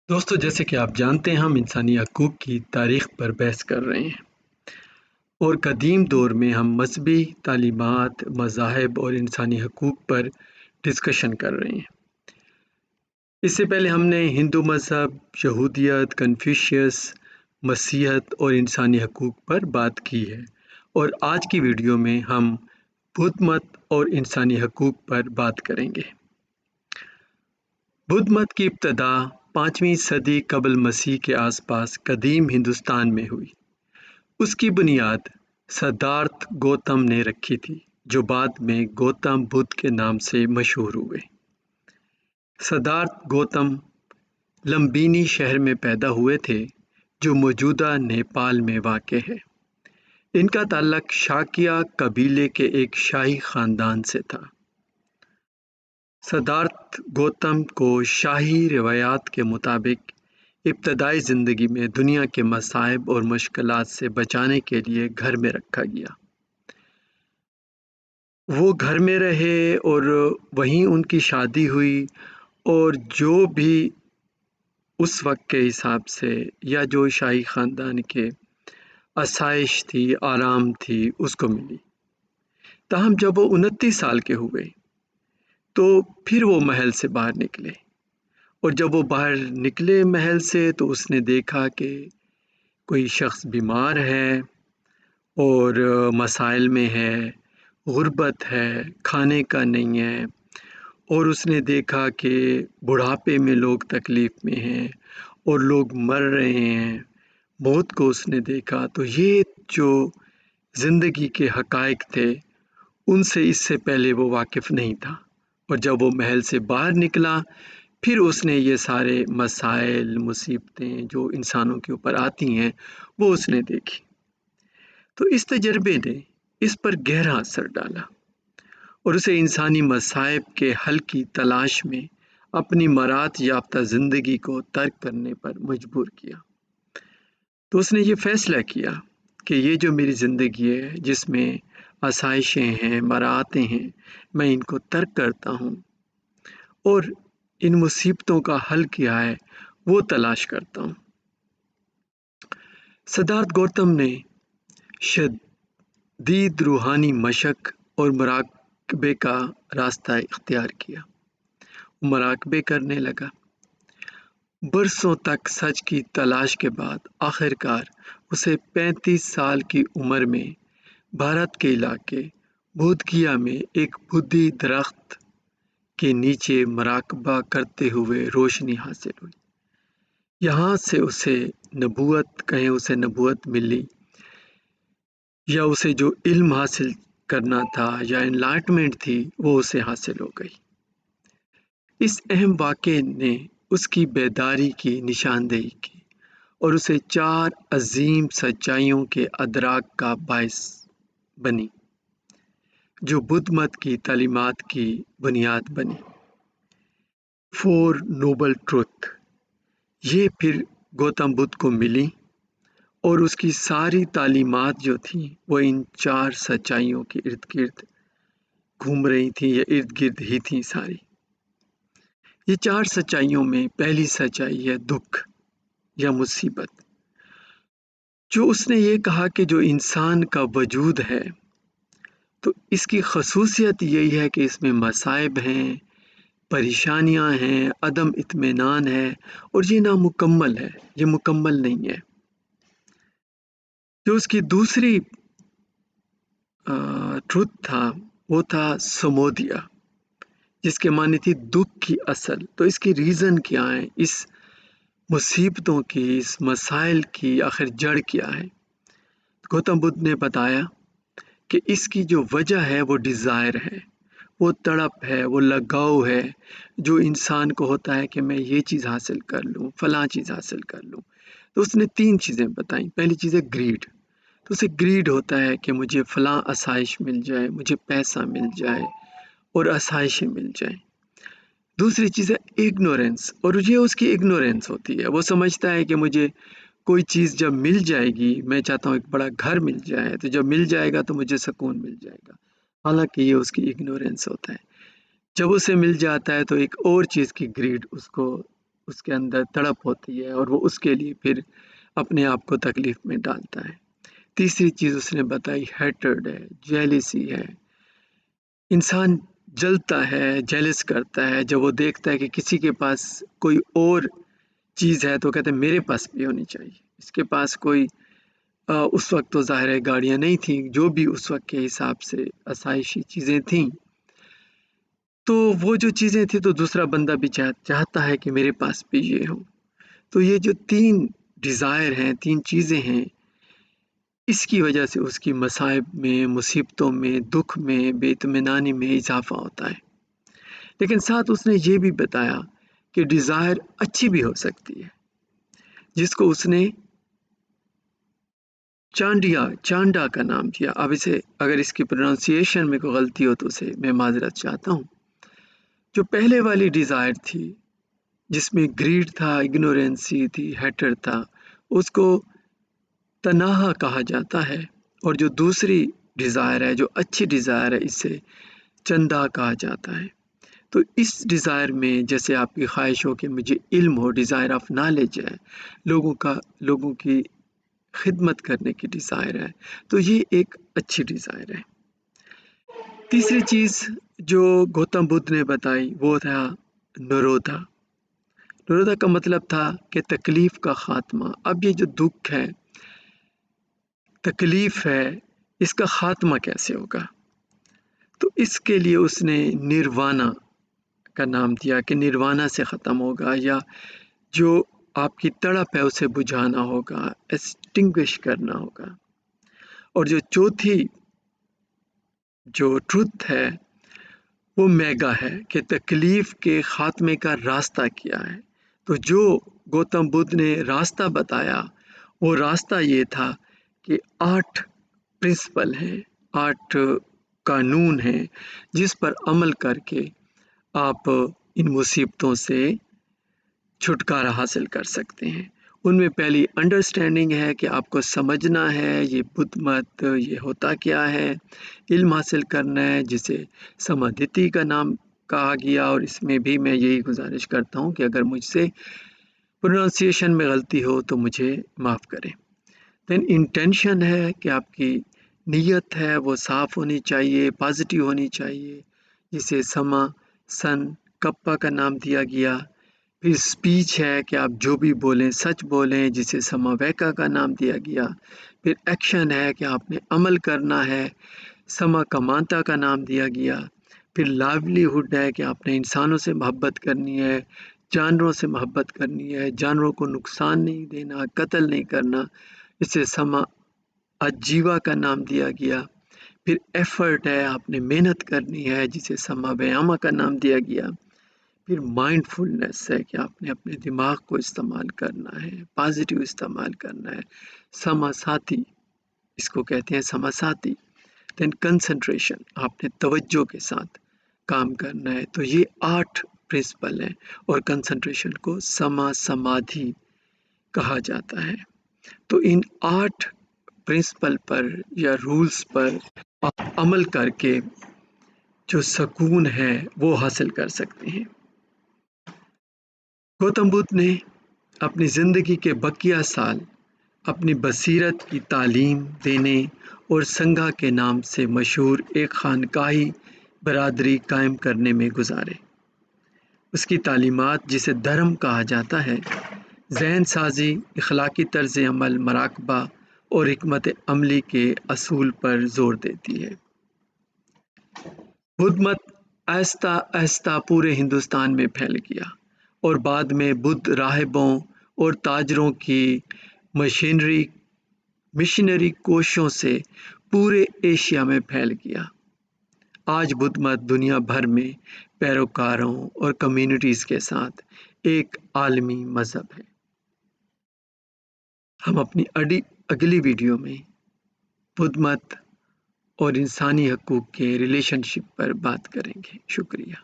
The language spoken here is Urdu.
دوستو جیسے کہ آپ جانتے ہیں ہم انسانی حقوق کی تاریخ پر بحث کر رہے ہیں اور قدیم دور میں ہم مذہبی تعلیمات، مذاہب اور انسانی حقوق پر ڈسکشن کر رہے ہیں۔ اس سے پہلے ہم نے ہندو مذہب، یہودیت، کنفیوشیس، مسیحیت اور انسانی حقوق پر بات کی ہے، اور آج کی ویڈیو میں ہم بدھ مت اور انسانی حقوق پر بات کریں گے۔ بدھ مت کی ابتدا 5ویں صدی قبل مسیح کے آس پاس قدیم ہندوستان میں ہوئی۔ اس کی بنیاد سدھارتھ گوتم نے رکھی تھی، جو بعد میں گوتم بدھ کے نام سے مشہور ہوئے۔ سدھارتھ گوتم لمبینی شہر میں پیدا ہوئے تھے، جو موجودہ نیپال میں واقع ہے۔ ان کا تعلق شاکیہ قبیلے کے ایک شاہی خاندان سے تھا۔ سدھارتھ گوتم کو شاہی روایات کے مطابق ابتدائی زندگی میں دنیا کے مصائب اور مشکلات سے بچانے کے لیے گھر میں رکھا گیا۔ وہ گھر میں رہے اور وہیں ان کی شادی ہوئی، اور جو بھی اس وقت کے حساب سے یا جو شاہی خاندان کے آسائش تھی، آرام تھی، اس کو ملی۔ تاہم جب وہ 29 سال کے ہوئے تو پھر وہ محل سے باہر نکلے، اور جب وہ باہر نکلے محل سے تو اس نے دیکھا کہ کوئی شخص بیمار ہے اور مسائل میں ہے، غربت ہے، کھانے کا نہیں ہے، اور اس نے دیکھا کہ بڑھاپے میں لوگ تکلیف میں ہیں اور لوگ مر رہے ہیں، موت کو اس نے دیکھا۔ تو یہ جو زندگی کے حقائق تھے ان سے اس سے پہلے وہ واقف نہیں تھا، اور جب وہ محل سے باہر نکلا پھر اس نے یہ سارے مسائل، مصیبتیں جو انسانوں کے اوپر آتی ہیں وہ اس نے دیکھی۔ تو اس تجربے نے اس پر گہرا اثر ڈالا اور اسے انسانی مصائب کے حل کی تلاش میں اپنی مراد یافتہ زندگی کو ترک کرنے پر مجبور کیا۔ تو اس نے یہ فیصلہ کیا کہ یہ جو میری زندگی ہے، جس میں آسائشیں ہیں، مراتیں ہیں، میں ان کو ترک کرتا ہوں اور ان مصیبتوں کا حل کیا ہے وہ تلاش کرتا ہوں۔ سدھارتھ گوتم نے شدید روحانی مشق اور مراقبے کا راستہ اختیار کیا۔ مراقبے کرنے لگا۔ برسوں تک سچ کی تلاش کے بعد آخرکار اسے 35 سال کی عمر میں بھارت کے علاقے بودھ گیا میں ایک بودھی درخت کے نیچے مراقبہ کرتے ہوئے روشنی حاصل ہوئی۔ یہاں سے اسے نبوت ملی، یا اسے جو علم حاصل کرنا تھا یا انلائٹمنٹ تھی وہ اسے حاصل ہو گئی۔ اس اہم واقعے نے اس کی بیداری کی نشاندہی کی اور اسے 4 عظیم سچائیوں کے ادراک کا باعث بنی، جو بدھ مت کی تعلیمات کی بنیاد بنی۔ 4 نوبل ٹروتھ یہ پھر گوتم بدھ کو ملی، اور اس کی ساری تعلیمات جو تھیں وہ ان 4 سچائیوں کے ارد گرد گھوم رہی تھیں یا ارد گرد ہی تھیں ساری۔ یہ 4 سچائیوں میں پہلی سچائی ہے دکھ یا مصیبت، جو اس نے یہ کہا کہ جو انسان کا وجود ہے تو اس کی خصوصیت یہی ہے کہ اس میں مصائب ہیں، پریشانیاں ہیں، عدم اطمینان ہے، اور یہ نامکمل ہے، یہ مکمل نہیں ہے۔ جو اس کی دوسری ٹروتھ تھا وہ تھا سمودیا، جس کے معنی تھی دکھ کی اصل۔ تو اس کی ریزن کیا ہے، اس مصیبتوں کی، اس مسائل کی آخر جڑ کیا ہے؟ گوتم بدھ نے بتایا کہ اس کی جو وجہ ہے وہ ڈیزائر ہے، وہ تڑپ ہے، وہ لگاؤ ہے جو انسان کو ہوتا ہے کہ میں یہ چیز حاصل کر لوں، فلاں چیز حاصل کر لوں۔ تو اس نے 3 چیزیں بتائیں۔ پہلی چیز ہے گریڈ، تو اسے گریڈ ہوتا ہے کہ مجھے فلاں آسائش مل جائے، مجھے پیسہ مل جائے اور آسائشیں مل جائیں۔ دوسری چیز ہے اگنورینس، اور یہ اس کی اگنورینس ہوتی ہے، وہ سمجھتا ہے کہ مجھے کوئی چیز جب مل جائے گی، میں چاہتا ہوں ایک بڑا گھر مل جائے، تو جب مل جائے گا تو مجھے سکون مل جائے گا، حالانکہ یہ اس کی اگنورینس ہوتا ہے۔ جب اسے مل جاتا ہے تو ایک اور چیز کی گریڈ اس کو اس کے اندر تڑپ ہوتی ہے اور وہ اس کے لیے پھر اپنے آپ کو تکلیف میں ڈالتا ہے۔ تیسری چیز اس نے بتائی ہیٹرڈ ہے، جیلیسی ہے۔ انسان جلتا ہے، جیلس کرتا ہے جب وہ دیکھتا ہے کہ کسی کے پاس کوئی اور چیز ہے تو کہتے ہیں میرے پاس بھی ہونی چاہیے۔ اس کے پاس کوئی اس وقت تو ظاہر ہے گاڑیاں نہیں تھیں، جو بھی اس وقت کے حساب سے آسائشی چیزیں تھیں، تو وہ جو چیزیں تھیں تو دوسرا بندہ بھی چاہتا ہے کہ میرے پاس بھی یہ ہو۔ تو یہ جو 3 ڈیزائر ہیں، 3 چیزیں ہیں، اس کی وجہ سے اس کی مصائب میں، مصیبتوں میں، دکھ میں، بے اطمینانی میں اضافہ ہوتا ہے۔ لیکن ساتھ اس نے یہ بھی بتایا کہ ڈیزائر اچھی بھی ہو سکتی ہے، جس کو اس نے چانڈا کا نام دیا۔ اب اسے اگر اس کی پروننسیشن میں کوئی غلطی ہو تو اسے میں معذرت چاہتا ہوں۔ جو پہلے والی ڈیزائر تھی جس میں گریڈ تھا، اگنورینسی تھی، ہیٹر تھا، اس کو تناہا کہا جاتا ہے، اور جو دوسری ڈیزائر ہے، جو اچھی ڈیزائر ہے، اسے چندا کہا جاتا ہے۔ تو اس ڈیزائر میں جیسے آپ کی خواہش ہو کہ مجھے علم ہو، ڈیزائر آف نالج ہے، لوگوں کی خدمت کرنے کی ڈیزائر ہے، تو یہ ایک اچھی ڈیزائر ہے۔ تیسری چیز جو گوتم بدھ نے بتائی وہ تھا نرودھا۔ نرودھا کا مطلب تھا کہ تکلیف کا خاتمہ۔ اب یہ جو دکھ ہے، تکلیف ہے، اس کا خاتمہ کیسے ہوگا؟ تو اس کے لیے اس نے نروانا کا نام دیا کہ نروانا سے ختم ہوگا، یا جو آپ کی تڑپ ہے اسے بجھانا ہوگا، ایکسٹنگوش کرنا ہوگا۔ اور جو چوتھی جو ٹروتھ ہے وہ میگا ہے کہ تکلیف کے خاتمے کا راستہ کیا ہے۔ تو جو گوتم بدھ نے راستہ بتایا وہ راستہ یہ تھا کہ 8 پرنسپل ہیں، 8 قانون ہیں جس پر عمل کر کے آپ ان مصیبتوں سے چھٹکارا حاصل کر سکتے ہیں۔ ان میں پہلی انڈرسٹینڈنگ ہے کہ آپ کو سمجھنا ہے یہ بدھ مت یہ ہوتا کیا ہے، علم حاصل کرنا ہے جسے سمادھتی کا نام کہا گیا، اور اس میں بھی میں یہی گزارش کرتا ہوں کہ اگر مجھ سے پروننسیشن میں غلطی ہو تو مجھے معاف کریں۔ دین انٹینشن ہے کہ آپ کی نیت ہے وہ صاف ہونی چاہیے، پازیٹیو ہونی چاہیے، جسے سما سن کپا کا نام دیا گیا۔ پھر سپیچ ہے کہ آپ جو بھی بولیں سچ بولیں، جسے سما ویکا کا نام دیا گیا۔ پھر ایکشن ہے کہ آپ نے عمل کرنا ہے، سما کمانتا کا نام دیا گیا۔ پھر لائیولیہوڈ ہے کہ آپ نے انسانوں سے محبت کرنی ہے، جانوروں سے محبت کرنی ہے، جانوروں کو نقصان نہیں دینا، قتل نہیں کرنا، اسے سما اجیوا کا نام دیا گیا۔ پھر ایفرٹ ہے، آپ نے محنت کرنی ہے، جسے سما ویاما کا نام دیا گیا۔ پھر مائنڈ فلنس ہے کہ آپ نے اپنے دماغ کو استعمال کرنا ہے، پازیٹیو استعمال کرنا ہے، سما ساتھی اس کو کہتے ہیں، سما ساتھی۔ دین کنسنٹریشن، آپ نے توجہ کے ساتھ کام کرنا ہے۔ تو یہ 8 پرنسپل ہیں، اور کنسنٹریشن کو سما سمادھی کہا جاتا ہے۔ تو ان 8 پرنسپل پر یا رولز پر آپ عمل کر کے جو سکون ہے وہ حاصل کر سکتے ہیں۔ گوتم بدھ نے اپنی زندگی کے بقیہ سال اپنی بصیرت کی تعلیم دینے اور سنگھا کے نام سے مشہور ایک خانقاہی برادری قائم کرنے میں گزارے۔ اس کی تعلیمات، جسے دھرم کہا جاتا ہے، ذہن سازی، اخلاقی طرز عمل، مراقبہ اور حکمت عملی کے اصول پر زور دیتی ہے۔ بدھ مت آہستہ آہستہ پورے ہندوستان میں پھیل گیا، اور بعد میں بدھ راہبوں اور تاجروں کی مشنری کوششوں سے پورے ایشیا میں پھیل گیا۔ آج بدھ مت دنیا بھر میں پیروکاروں اور کمیونٹیز کے ساتھ ایک عالمی مذہب ہے۔ ہم اپنی اگلی ویڈیو میں بدھ مت اور انسانی حقوق کے ریلیشن شپ پر بات کریں گے۔ شکریہ۔